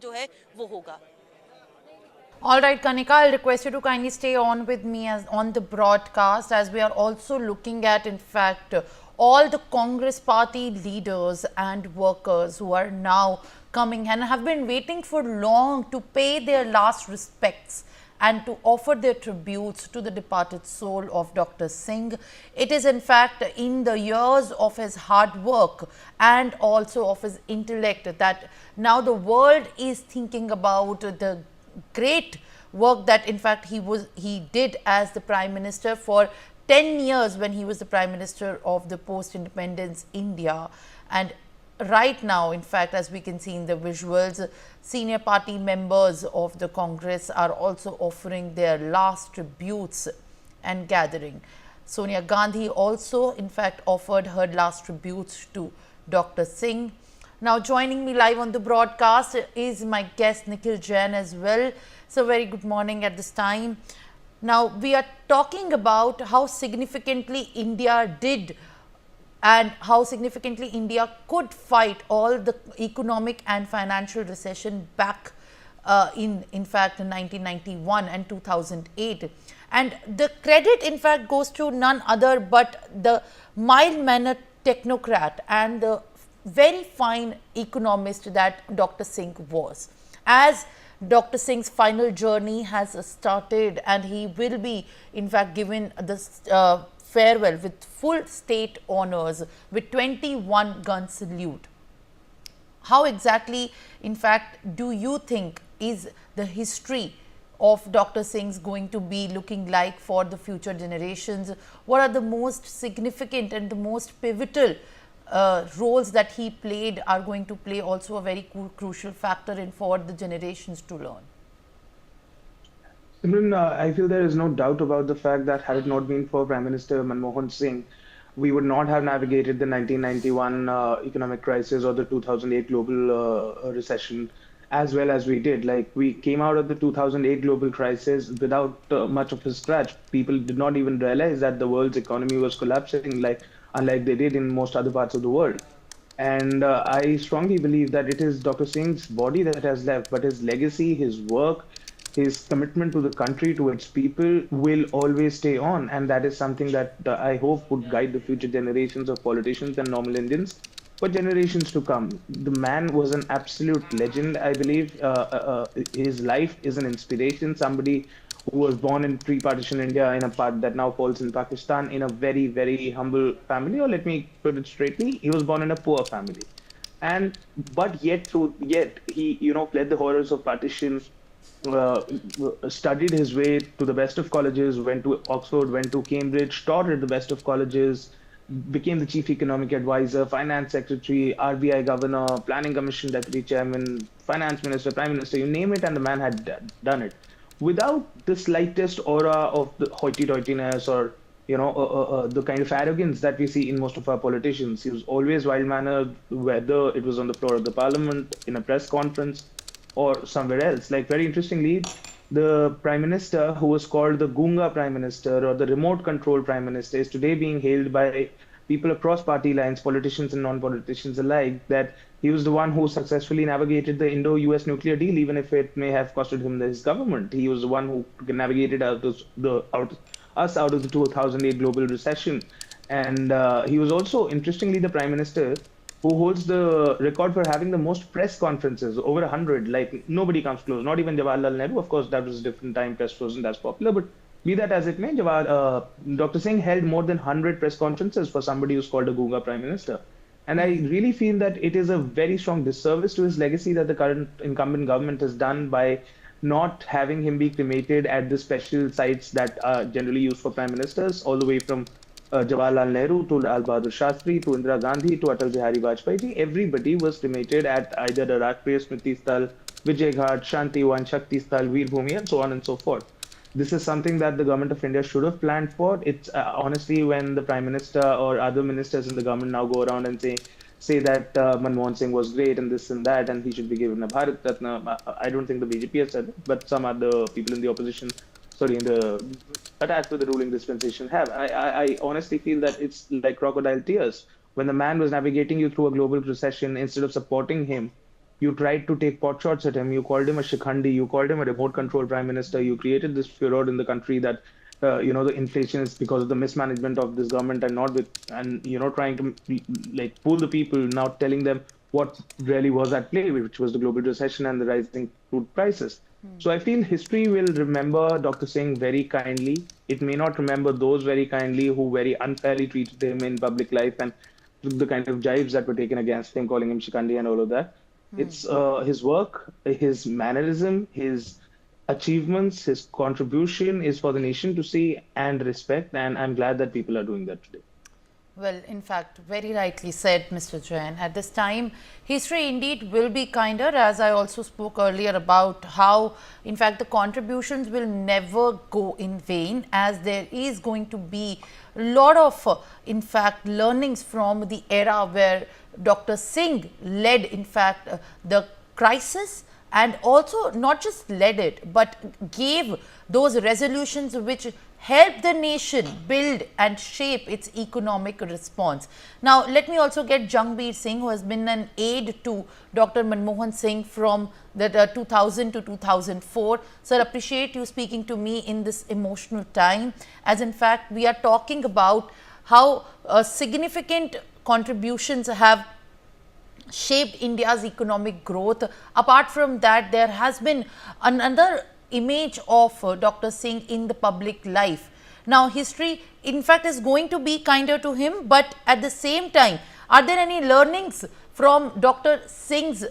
जो है वो होगा। All right, Kanika, I'll request you to kindly stay on with me as on the broadcast, as we are also looking at, in fact, all the Congress party leaders and workers who are now coming and have been waiting for long to pay their last respects and to offer their tributes to the departed soul of Dr. Singh. It is, in fact, in the years of his hard work and also of his intellect that now the world is thinking about the great work that in fact he did as the prime minister for 10 years when he was the prime minister of the post independence India. And right now, in fact, as we can see in the visuals, senior party members of the Congress are also offering their last tributes and gathering. Sonia Gandhi also in fact offered her last tributes to Dr. Singh. Now joining me live on the broadcast is my guest Nikhil Jain as well. So very good morning at this time. Now we are talking about how significantly India did and how significantly India could fight all the economic and financial recession back in fact in 1991 and 2008. And the credit in fact goes to none other but the mild mannered technocrat and the very fine economist that Dr. Singh was. As Dr. Singh's final journey has started and he will be in fact given this farewell with full state honors with 21 gun salute. How exactly in fact do you think is the history of Dr. Singh's going to be looking like for the future generations? What are the most significant and the most pivotal roles that he played are going to play also a very crucial factor in for the generations to learn? Simran, I feel there is no doubt about the fact that had it not been for Prime Minister Manmohan Singh, we would not have navigated the 1991 economic crisis or the 2008 global recession as well as we did. Like, we came out of the 2008 global crisis without much of a scratch. People did not even realize that the world's economy was collapsing, like unlike they did in most other parts of the world. And I strongly believe that it is Dr. Singh's body that has left, but his legacy, his work, his commitment to the country, to its people will always stay on. And that is something that I hope would guide the future generations of politicians and normal Indians for generations to come. The man was an absolute legend, I believe. His life is an inspiration. Somebody who was born in pre-partition India in a part that now falls in Pakistan in a very, very humble family, or let me put it straightly, he was born in a poor family. And but yet he, fled the horrors of partition, uh, studied his way to the best of colleges, went to Oxford, went to Cambridge, taught at the best of colleges, became the chief economic advisor, finance secretary, RBI governor, planning commission deputy chairman, finance minister, prime minister, you name it, and the man had done it without the slightest aura of the hoity-toityness or the kind of arrogance that we see in most of our politicians. He was always mild-mannered, whether it was on the floor of the parliament, in a press conference, or somewhere else. Like, very interestingly, the prime minister who was called the Gunga prime minister or the remote control prime minister is today being hailed by people across party lines, politicians and non-politicians alike, that he was the one who successfully navigated the Indo-US nuclear deal, even if it may have costed him his government. He was the one who navigated us out of the 2008 global recession. And he was also, interestingly, the prime minister who holds the record for having the most press conferences, over 100. Like, nobody comes close, not even Jawaharlal Nehru. Of course, that was a different time, press wasn't as popular, but be that as it may, Dr. Singh held more than 100 press conferences for somebody who's called a Gunga prime minister. And I really feel that it is a very strong disservice to his legacy that the current incumbent government has done by not having him be cremated at the special sites that are generally used for prime ministers, all the way from Jawaharlal Nehru to Lal Bahadur Shastri to Indira Gandhi to Atal Bihari Vajpayee. Everybody was cremated at either the Rashtriya Smriti Sthal, Vijay Ghat, Shanti Wan, Shakti Sthal, Veer Bhumi, and so on and so forth. This is something that the government of India should have planned for. It's honestly, when the prime minister or other ministers in the government now go around and say that Manmohan Singh was great and this and that, and he should be given a Bharat Ratna. I don't think the BJP has said it, but some other people in the opposition, sorry, in the attached to the ruling dispensation have. I honestly feel that it's like crocodile tears. When the man was navigating you through a global recession, instead of supporting him, You tried to take pot shots at him. You called him a shikhandi. You called him a remote control prime minister. You created this furor in the country that the inflation is because of the mismanagement of this government and not with and trying to like fool the people, now telling them what really was at play, which was the global recession and the rising food prices. So I feel history will remember Dr. Singh very kindly. It may not remember those very kindly who very unfairly treated him in public life and the kind of jibes that were taken against him, calling him Shikandi and all of that. It's his work, his mannerism, his achievements, his contribution is for the nation to see and respect. And I'm glad that people are doing that today. Well, in fact, very rightly said, Mr. Jain. At this time, history indeed will be kinder, as I also spoke earlier about how, in fact, the contributions will never go in vain, as there is going to be a lot of, in fact, learnings from the era where Dr. Singh led, in fact, the crisis, and also not just led it, but gave those resolutions which help the nation build and shape its economic response. Now, let me also get Jangbir Singh, who has been an aide to Dr. Manmohan Singh from the 2000 to 2004. Sir, appreciate you speaking to me in this emotional time, as in fact we are talking about how significant contributions have shaped India's economic growth. Apart from that, there has been another image of Dr. Singh in the public life. Now, history, in fact, is going to be kinder to him, but at the same time, are there any learnings from Dr. Singh's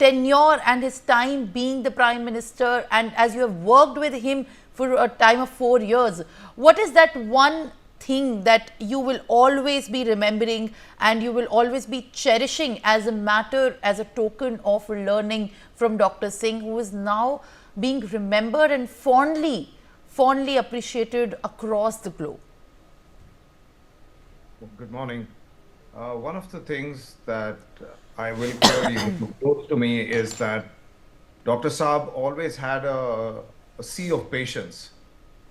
tenure and his time being the Prime Minister, and as you have worked with him for a time of 4 years, what is that one thing that you will always be remembering and you will always be cherishing as a matter, as a token of learning from Dr. Singh, who is now being remembered and fondly appreciated across the globe? Good morning. One of the things that I will clearly close to me is that Dr. Saab always had a sea of patience.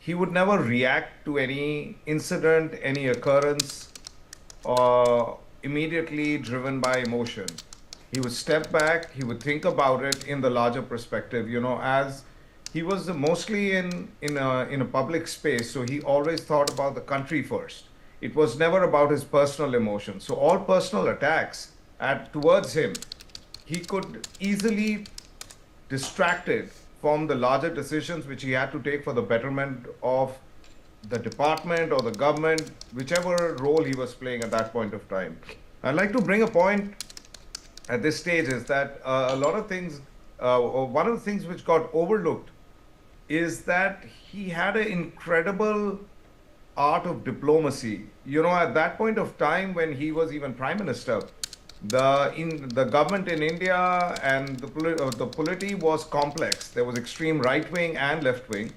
He would never react to any incident, any occurrence, immediately driven by emotion. He would step back, he would think about it in the larger perspective, as he was mostly in a public space, so he always thought about the country first. It was never about his personal emotions. So all personal attacks towards him, he could easily distract it from the larger decisions which he had to take for the betterment of the department or the government, whichever role he was playing at that point of time. I'd like to bring a point at this stage is that a lot of things, one of the things which got overlooked is that he had an incredible art of diplomacy. At that point of time when he was even Prime Minister, the government in India and the polity was complex. There was extreme right wing and left wing,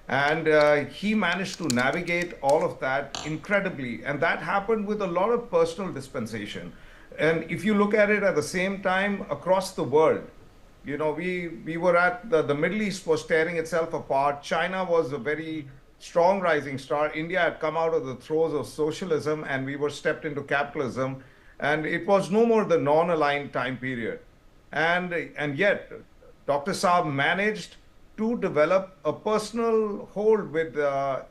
and he managed to navigate all of that incredibly, and that happened with a lot of personal dispensation. And if you look at it at the same time across the world, we were at the Middle East was tearing itself apart. China was a very strong rising star. India had come out of the throes of socialism and we were stepped into capitalism. And it was no more the non-aligned time period. And yet, Dr. Saab managed to develop a personal hold with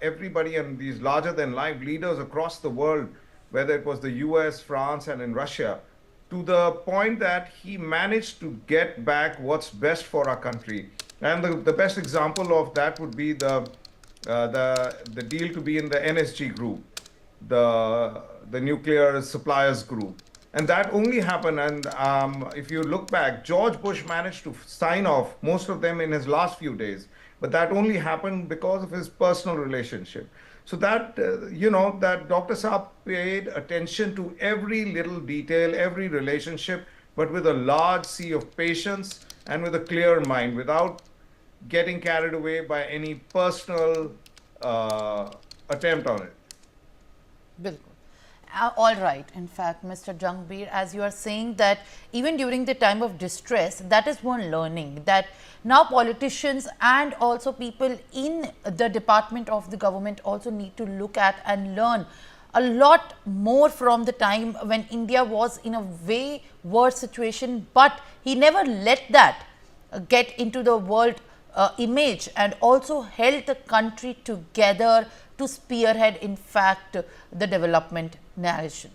everybody and these larger-than-life leaders across the world, whether it was the US, France, and in Russia, to the point that he managed to get back what's best for our country. And the best example of that would be the deal to be in the NSG group, the nuclear suppliers group. And that only happened, and if you look back, George Bush managed to sign off most of them in his last few days, but that only happened because of his personal relationship. So that, that Dr. Saab paid attention to every little detail, every relationship, but with a large sea of patience and with a clear mind, without getting carried away by any personal attempt on it. Bilkul. All right. In fact, Mr. Jangbir, as you are saying that even during the time of distress, that is one learning, that now politicians and also people in the department of the government also need to look at and learn a lot more from the time when India was in a way worse situation, but he never let that get into the world image, and also held the country together to spearhead, in fact, the development narration.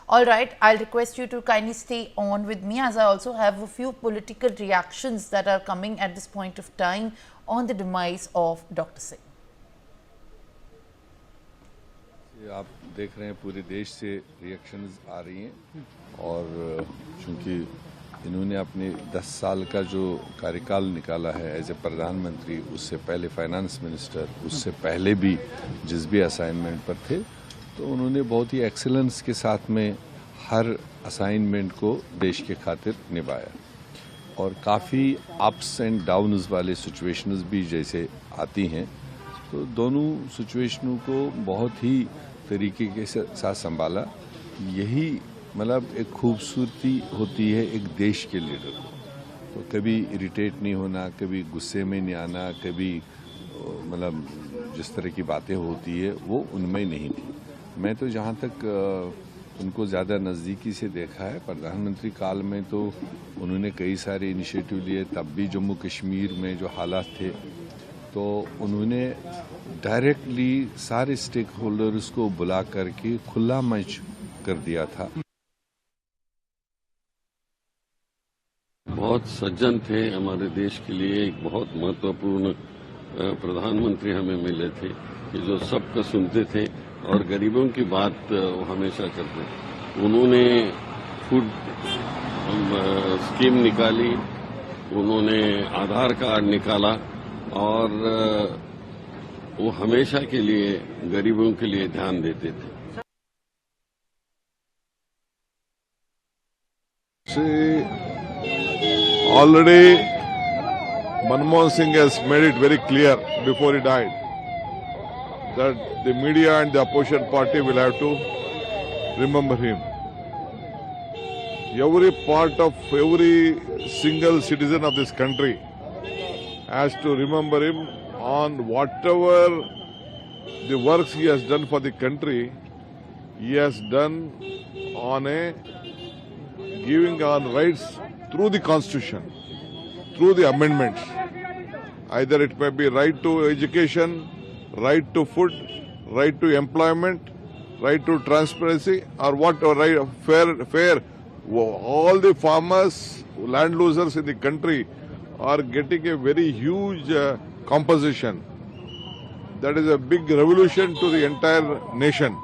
All right, I'll request you to kindly stay on with me, as I also have a few political reactions that are coming at this point of time on the demise of Dr. Singh. आप देख रहे हैं पूरे देश से reactions आ रही हैं, और चूंकि इन्होंने अपने 10 साल का जो कार्यकाल निकाला है एज ए प्रधानमंत्री, उससे पहले फाइनेंस मिनिस्टर, उससे पहले भी जिस भी असाइनमेंट पर थे, तो उन्होंने बहुत ही एक्सीलेंस के साथ में हर असाइनमेंट को देश के खातिर निभाया, और काफ़ी अप्स एंड डाउन्स वाले सिचुएशंस भी जैसे आती हैं, तो दोनों सिचुएशनों को बहुत ही तरीके के साथ संभाला। यही मतलब एक खूबसूरती होती है एक देश के लीडर को। तो कभी इरिटेट नहीं होना, कभी गुस्से में नहीं आना, कभी मतलब जिस तरह की बातें होती है वो उनमें नहीं थी। मैं तो जहाँ तक उनको ज़्यादा नज़दीकी से देखा है, प्रधानमंत्री काल में तो उन्होंने कई सारे इनिशिएटिव लिए, तब भी जम्मू कश्मीर में जो हालात थे तो उन्होंने डायरेक्टली सारे स्टेक होल्डर्स को बुला करके खुला मंच कर दिया था। बहुत सज्जन थे, हमारे देश के लिए एक बहुत महत्वपूर्ण प्रधानमंत्री हमें मिले थे कि जो सबका सुनते थे और गरीबों की बात वो हमेशा करते। उन्होंने फूड स्कीम निकाली, उन्होंने आधार कार्ड निकाला, और वो हमेशा के लिए गरीबों के लिए ध्यान देते थे। Already, Manmohan Singh has made it very clear before he died that the media and the opposition party will have to remember him. Every part of every single citizen of this country has to remember him on whatever the works he has done for the country. He has done on a giving on rights through the constitution, through the amendments. Either it may be right to education, right to food, right to employment, right to transparency, or whatever, right, fair. All the farmers, land losers in the country are getting a very huge compensation. That is a big revolution to the entire nation.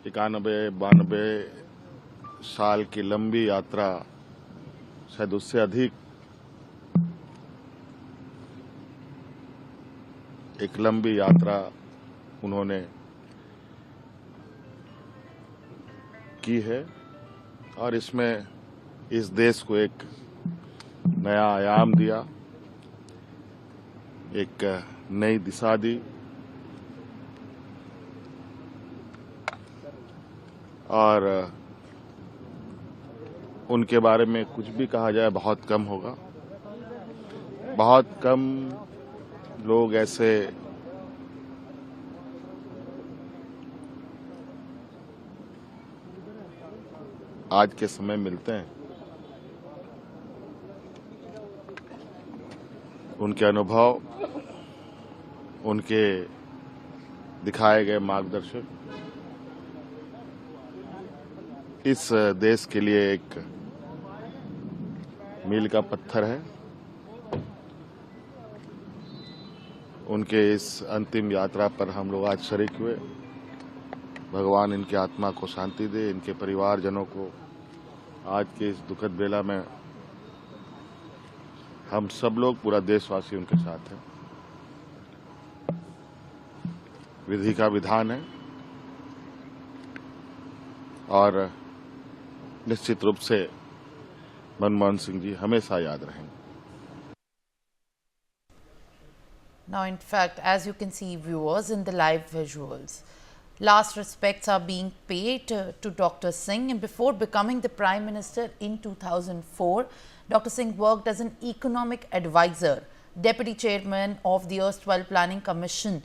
इक्यानबे 92 साल की लंबी यात्रा, शायद उससे अधिक एक लंबी यात्रा उन्होंने की है, और इसमें इस देश को एक नया आयाम दिया, एक नई दिशा दी, और उनके बारे में कुछ भी कहा जाए बहुत कम होगा। बहुत कम लोग ऐसे आज के समय मिलते हैं। उनके अनुभव, उनके दिखाए गए मार्गदर्शक इस देश के लिए एक मील का पत्थर है। उनके इस अंतिम यात्रा पर हम लोग आज शरीक हुए। भगवान इनकी आत्मा को शांति दे, इनके परिवारजनों को आज के इस दुखद बेला में हम सब लोग, पूरा देशवासी उनके साथ हैं। विधि का विधान है और निश्चित रूप से मनमोहन सिंह जी हमेशा याद रहेंगे। Now, in fact, as you can see, viewers, in the live visuals, last respects are being paid to Dr. Singh. And before becoming the Prime Minister in 2004, Dr. Singh worked as an economic advisor, Deputy Chairman of the erstwhile Planning Commission,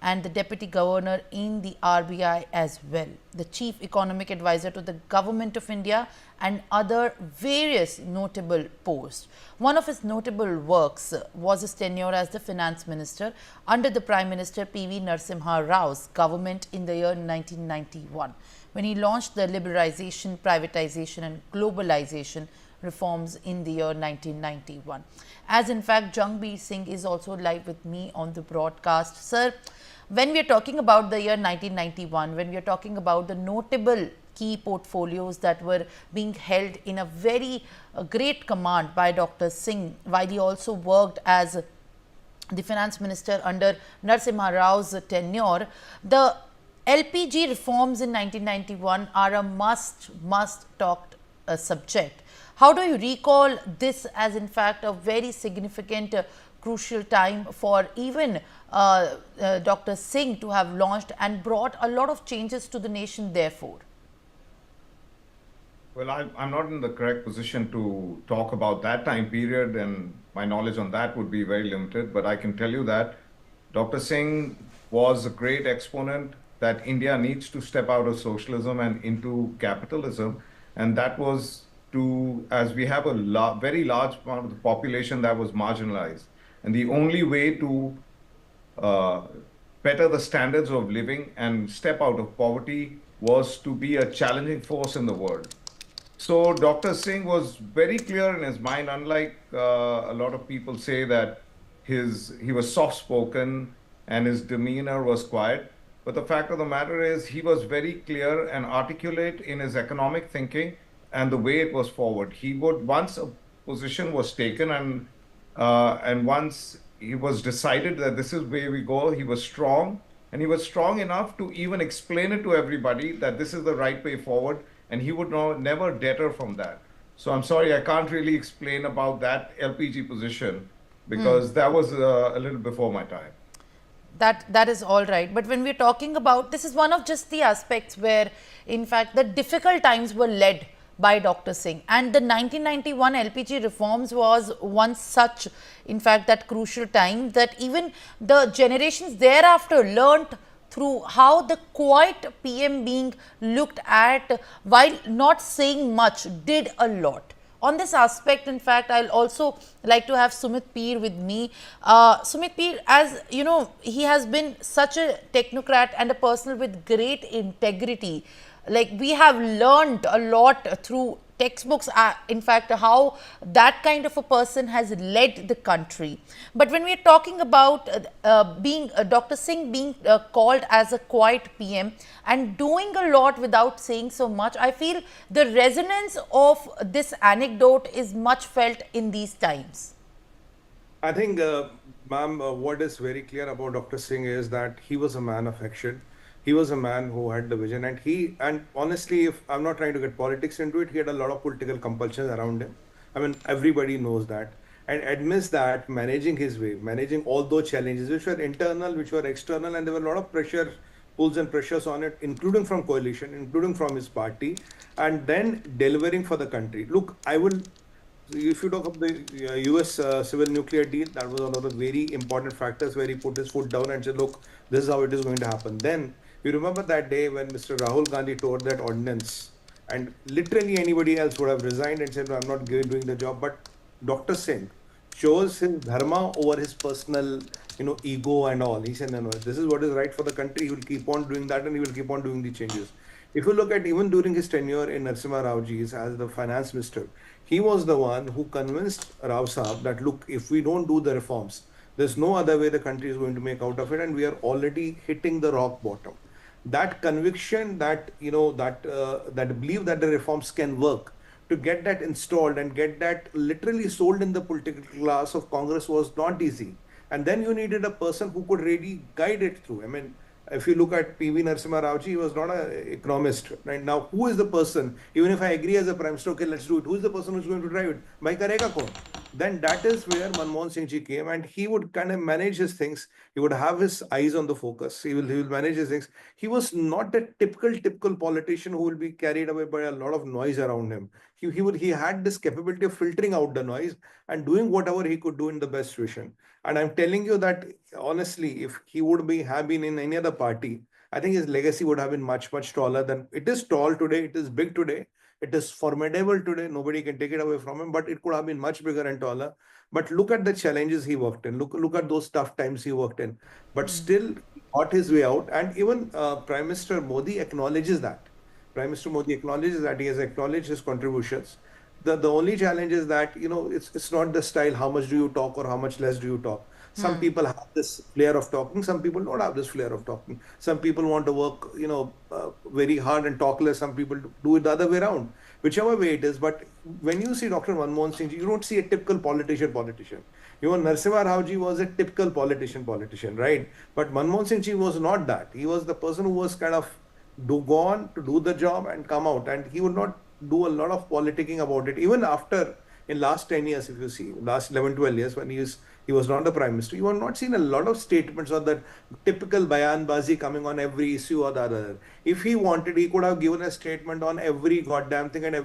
and the Deputy Governor in the RBI as well, the Chief Economic Advisor to the Government of India, and other various notable posts. One of his notable works was his tenure as the Finance Minister under the Prime Minister P.V. Narasimha Rao's government in the year 1991, when he launched the liberalization, privatization and globalization reforms in the year 1991. As in fact, Jangbir Singh is also live with me on the broadcast. Sir, when we are talking about the year 1991, when we are talking about the notable key portfolios that were being held in a very great command by Dr. Singh, while he also worked as the finance minister under Narasimha Rao's tenure, the LPG reforms in 1991 are a must talked subject. How do you recall this as in fact a very significant crucial time for even Dr. Singh to have launched and brought a lot of changes to the nation therefore? Well, I'm not in the correct position to talk about that time period, and my knowledge on that would be very limited. But I can tell you that Dr. Singh was a great exponent that India needs to step out of socialism and into capitalism. And that was to, as we have a very large part of the population that was marginalized. And the only way to better the standards of living and step out of poverty was to be a challenging force in the world. So Dr. Singh was very clear in his mind, unlike a lot of people say that he was soft-spoken and his demeanor was quiet. But the fact of the matter is he was very clear and articulate in his economic thinking and the way it was forward. He would, once a position was taken and once he was decided that this is where we go, he was strong, and he was strong enough to even explain it to everybody that this is the right way forward, and he would never deter from that. So I'm sorry, I can't really explain about that LPG position because that was a little before my time. That is all right. But when we're talking about, this is one of just the aspects where, in fact, the difficult times were led by Dr. Singh, and the 1991 LPG reforms was one such, in fact, that crucial time that even the generations thereafter learnt through how the quiet PM being looked at while not saying much did a lot. On this aspect, in fact, I'll also like to have Sumit Peer with me. Sumit Peer, as you know, he has been such a technocrat and a person with great integrity. Like, we have learned a lot through textbooks, in fact, how that kind of a person has led the country. But when we are talking about Dr. Singh being called as a quiet PM and doing a lot without saying so much, I feel the resonance of this anecdote is much felt in these times. I think, ma'am, what is very clear about Dr. Singh is that he was a man of action. He was a man who had the vision, and honestly, if I'm not trying to get politics into it, he had a lot of political compulsions around him. I mean, everybody knows that, and admits that managing his way, managing all those challenges, which were internal, which were external, and there were a lot of pressure, pulls and pressures on it, including from coalition, including from his party, and then delivering for the country. Look, if you talk of the US civil nuclear deal, that was one of the very important factors where he put his foot down and said, look, this is how it is going to happen. Then you remember that day when Mr. Rahul Gandhi tore that ordinance, and literally anybody else would have resigned and said, no, I'm not doing the job. But Dr. Singh chose his dharma over his personal, ego and all. He said, no, this is what is right for the country. He will keep on doing that, and he will keep on doing the changes. If you look at even during his tenure in Narasimha Rao ji's as the finance minister, he was the one who convinced Rao Saab that, look, if we don't do the reforms, there's no other way the country is going to make out of it, and we are already hitting the rock bottom. That conviction, that belief that the reforms can work, to get that installed and get that literally sold in the political class of Congress was not easy. And then you needed a person who could really guide it through. I mean, If you look at PV Narasimha Rao ji, he was not an economist. Right now, who is the person? Even if I agree as a prime minister, okay, let's do it. Who is the person who's going to drive it? Bhai karega kaun? Then that is where Manmohan Singh ji came, and he would kind of manage his things. He would have his eyes on the focus. He will manage his things. He was not a typical politician who will be carried away by a lot of noise around him. He had this capability of filtering out the noise and doing whatever he could do in the best situation. And I'm telling you that honestly, if he would have been in any other party, I think his legacy would have been much taller than it is. Tall today, it is big today, it is formidable today. Nobody can take it away from him, but it could have been much bigger and taller. But look at the challenges he worked in. Look at those tough times he worked in. But still got his way out. And even Prime Minister Modi acknowledges that. Prime Minister Modi acknowledges that he has acknowledged his contributions. The only challenge is that it's not the style. How much do you talk or how much less do you talk? Some people have this flair of talking. Some people don't have this flair of talking. Some people want to work very hard and talk less. Some people do it the other way around. Whichever way it is. But when you see Dr. Manmohan Singh, you don't see a typical politician. Narasimha Rao ji was a typical politician, right? But Manmohan Singh ji was not that. He was the person who was kind of gone to do the job and come out, and he would not do a lot of politicking about it. Even after, in last 10 years, if you see, last 11, 12 years, when he was not the prime minister, you have not seen a lot of statements or that typical bayanbazi coming on every issue or the other. If he wanted, he could have given a statement on every goddamn thing, and